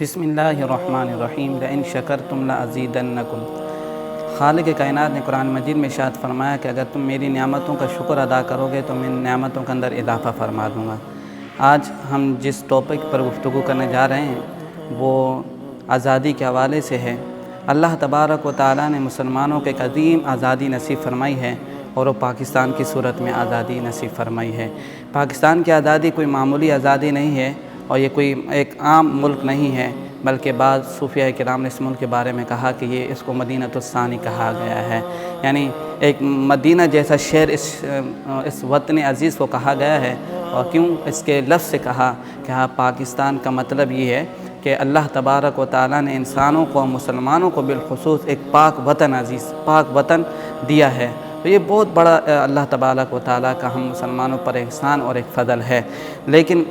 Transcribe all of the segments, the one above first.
بسم اللہ الرحمن الرحیم لئن شکرتم لازیدنکم۔ خالق کائنات نے قرآن مجید میں ارشاد فرمایا کہ اگر تم میری نعمتوں کا شکر ادا کرو گے تو میں نعمتوں کے اندر اضافہ فرما دوں گا۔ آج ہم جس ٹاپک پر گفتگو کرنے جا رہے ہیں وہ آزادی کے حوالے سے ہے۔ اللہ تبارک و تعالیٰ نے مسلمانوں کے ایک عظیم آزادی نصیب فرمائی ہے اور وہ پاکستان کی صورت میں آزادی نصیب فرمائی ہے۔ پاکستان کی آزادی کوئی معمولی آزادی نہیں ہے اور یہ کوئی ایک عام ملک نہیں ہے، بلکہ بعض صوفیاء کرام نے اس ملک کے بارے میں کہا کہ یہ اس کو مدینہ الثانی کہا گیا ہے، یعنی ایک مدینہ جیسا شہر اس وطن عزیز کو کہا گیا ہے۔ اور کیوں اس کے لفظ سے کہا کہ ہاں پاکستان کا مطلب یہ ہے کہ اللہ تبارک و تعالیٰ نے انسانوں کو، مسلمانوں کو بالخصوص ایک پاک وطن عزیز، پاک وطن دیا ہے۔ تو یہ بہت بڑا اللہ تبارک و تعالیٰ کا ہم مسلمانوں پر احسان اور ایک فضل ہے۔ لیکن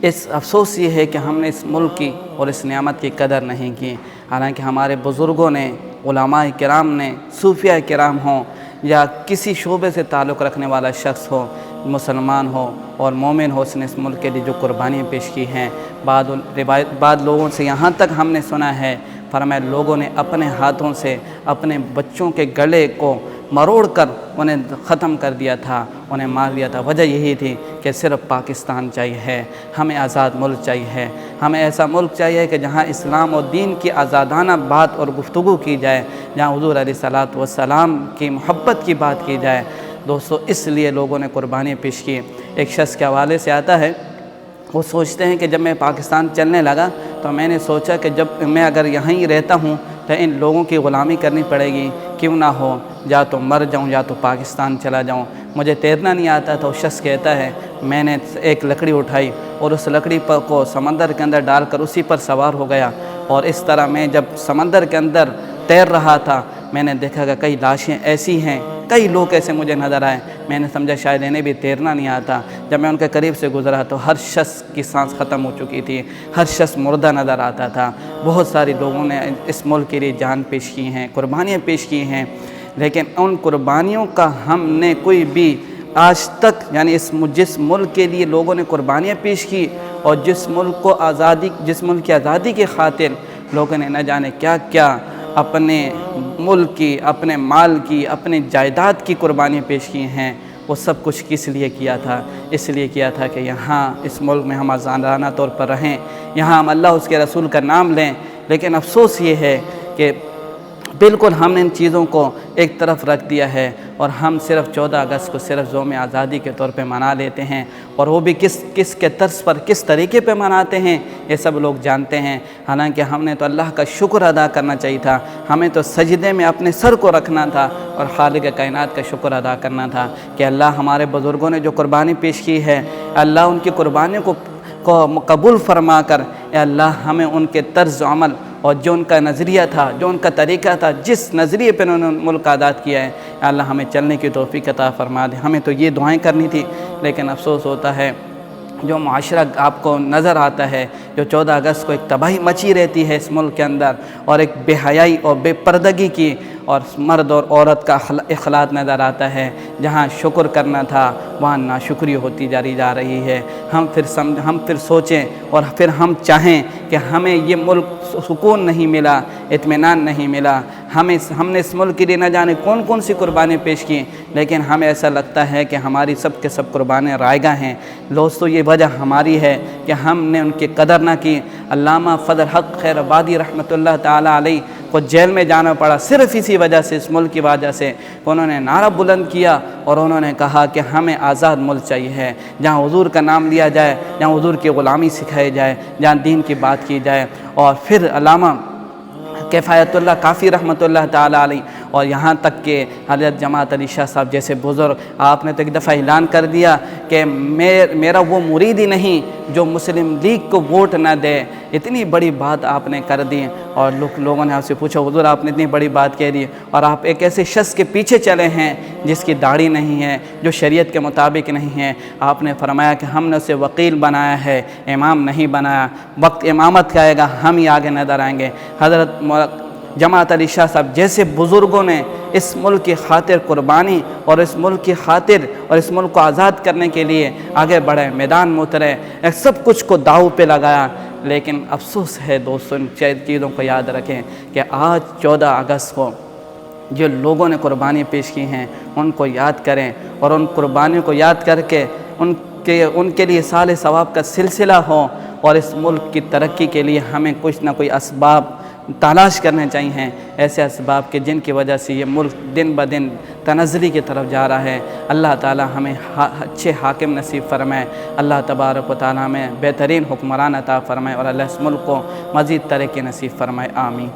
اس افسوس یہ ہے کہ ہم نے اس ملک کی اور اس نعمت کی قدر نہیں کی، حالانکہ ہمارے بزرگوں نے، علماء کرام نے، صوفیاء کرام ہوں یا کسی شعبے سے تعلق رکھنے والا شخص ہو، مسلمان ہو اور مومن ہو، اس نے اس ملک کے لیے جو قربانیاں پیش کی ہیں، بعد لوگوں سے یہاں تک ہم نے سنا ہے، فرمایا لوگوں نے اپنے ہاتھوں سے اپنے بچوں کے گلے کو مروڑ کر انہیں ختم کر دیا تھا، انہیں مار دیا تھا۔ وجہ یہی تھی کہ صرف پاکستان چاہیے ہے، ہمیں آزاد ملک چاہیے ہے، ہمیں ایسا ملک چاہیے کہ جہاں اسلام و دین کی آزادانہ بات اور گفتگو کی جائے، جہاں حضور علیہ الصلوۃ والسلام کی محبت کی بات کی جائے۔ دوستو اس لیے لوگوں نے قربانیاں پیش کی۔ ایک شخص کے حوالے سے آتا ہے، وہ سوچتے ہیں کہ جب میں پاکستان چلنے لگا تو میں نے سوچا کہ جب میں اگر یہاں ہی رہتا ہوں تو ان لوگوں کی غلامی کرنی پڑے گی، کیوں نہ ہو یا تو مر جاؤں یا تو پاکستان چلا جاؤں۔ مجھے تیرنا نہیں آتا تو شخص کہتا ہے میں نے ایک لکڑی اٹھائی اور اس لکڑی کو سمندر کے اندر ڈال کر اسی پر سوار ہو گیا، اور اس طرح میں جب سمندر کے اندر تیر رہا تھا میں نے دیکھا کہ کئی لاشیں ایسی ہیں، کئی لوگ ایسے مجھے نظر آئے، میں نے سمجھا شاید انہیں بھی تیرنا نہیں آتا۔ جب میں ان کے قریب سے گزرا تو ہر شخص کی سانس ختم ہو چکی تھی، ہر شخص مردہ نظر آتا تھا۔ بہت سارے لوگوں نے اس ملک کے لیے جان پیش کی ہیں، قربانیاں پیش کی ہیں، لیکن ان قربانیوں کا ہم نے کوئی بھی آج تک، یعنی جس ملک کے لیے لوگوں نے قربانیاں پیش کی اور جس ملک کی آزادی کی خاطر لوگوں نے نہ جانے کیا کیا اپنے ملک کی، اپنے مال کی، اپنے جائیداد کی قربانیاں پیش کی ہیں، وہ سب کچھ کس لیے کیا تھا؟ اس لیے کیا تھا کہ یہاں اس ملک میں ہم آزادانہ طور پر رہیں، یہاں ہم اللہ اس کے رسول کا نام لیں۔ لیکن افسوس یہ ہے کہ بالکل ہم نے ان چیزوں کو ایک طرف رکھ دیا ہے اور ہم صرف 14 اگست کو صرف یوم آزادی کے طور پہ منا لیتے ہیں، اور وہ بھی کس کے طرز پر، کس طریقے پہ مناتے ہیں یہ سب لوگ جانتے ہیں۔ حالانکہ ہم نے تو اللہ کا شکر ادا کرنا چاہیے تھا، ہمیں تو سجدے میں اپنے سر کو رکھنا تھا اور خالق کائنات کا شکر ادا کرنا تھا کہ اللہ ہمارے بزرگوں نے جو قربانی پیش کی ہے، اللہ ان کی قربانیوں کو قبول فرما کر، اے اللہ ہمیں ان کے طرز عمل اور جو ان کا نظریہ تھا، جو ان کا طریقہ تھا، جس نظریے پہ انہوں نے ملک آزاد کیا ہے، اے اللہ ہمیں چلنے کی توفیق عطا فرما دے۔ ہمیں تو یہ دعائیں کرنی تھی، لیکن افسوس ہوتا ہے جو معاشرہ آپ کو نظر آتا ہے، جو 14 اگست کو ایک تباہی مچی رہتی ہے اس ملک کے اندر، اور ایک بے حیائی اور بے پردگی کی اور مرد اور عورت کا اخلاط نظر آتا ہے۔ جہاں شکر کرنا تھا وہاں ناشکری ہوتی جا رہی ہے۔ ہم پھر سوچیں اور پھر ہم چاہیں کہ ہمیں یہ ملک سکون نہیں ملا، اطمینان نہیں ملا، ہم نے اس ملک کے لیے نہ جانے کون سی قربانیاں پیش کی، لیکن ہمیں ایسا لگتا ہے کہ ہماری سب کے سب قربانیاں رائگاں ہیں۔ دوستو یہ وجہ ہماری ہے کہ ہم نے ان کی قدر نہ کی۔ علامہ فضل حق خیر آبادی رحمۃ اللہ تعالیٰ علیہ کو جیل میں جانا پڑا صرف اسی وجہ سے، اس ملک کی وجہ سے کہ انہوں نے نعرہ بلند کیا اور انہوں نے کہا کہ ہمیں آزاد ملک چاہیے ہے، جہاں حضور کا نام لیا جائے، جہاں حضور کی غلامی سکھائی جائے، جہاں دین کی بات کی جائے۔ اور پھر علامہ کفایت اللہ کافی رحمۃ اللہ تعالیٰ علیہ، اور یہاں تک کہ حضرت جماعت علی شاہ صاحب جیسے بزرگ، آپ نے تو ایک دفعہ اعلان کر دیا کہ میرا وہ مرید ہی نہیں جو مسلم لیگ کو ووٹ نہ دے۔ اتنی بڑی بات آپ نے کر دی، اور لوگوں نے آپ سے پوچھا حضور آپ نے اتنی بڑی بات کہہ دی اور آپ ایک ایسے شخص کے پیچھے چلے ہیں جس کی داڑھی نہیں ہے، جو شریعت کے مطابق نہیں ہے۔ آپ نے فرمایا کہ ہم نے اسے وکیل بنایا ہے، امام نہیں بنایا، وقت امامت کا آئے گا ہم ہی آگے نظر آئیں گے۔ حضرت جماعت علی شاہ صاحب جیسے بزرگوں نے اس ملک کی خاطر قربانی اور اس ملک کی خاطر اور اس ملک کو آزاد کرنے کے لیے آگے بڑھے، میدان میں اترے، سب کچھ کو داؤ پہ لگایا، لیکن افسوس ہے دوستوں، ان چیزوں کو یاد رکھیں کہ آج 14 اگست کو جو لوگوں نے قربانی پیش کی ہیں ان کو یاد کریں، اور ان قربانیوں کو یاد کر کے ان کے لیے سال ثواب کا سلسلہ ہو، اور اس ملک کی ترقی کے لیے ہمیں کچھ نہ کوئی اسباب تلاش کرنے چاہیے، ایسے اسباب کہ جن کی وجہ سے یہ ملک دن بدن تنزلی کی طرف جا رہا ہے۔ اللہ تعالی ہمیں اچھے حاکم نصیب فرمائے، اللہ تبارک و تعالی ہمیں بہترین حکمران عطا فرمائے، اور اللہ اس ملک کو مزید ترقی نصیب فرمائے، آمین۔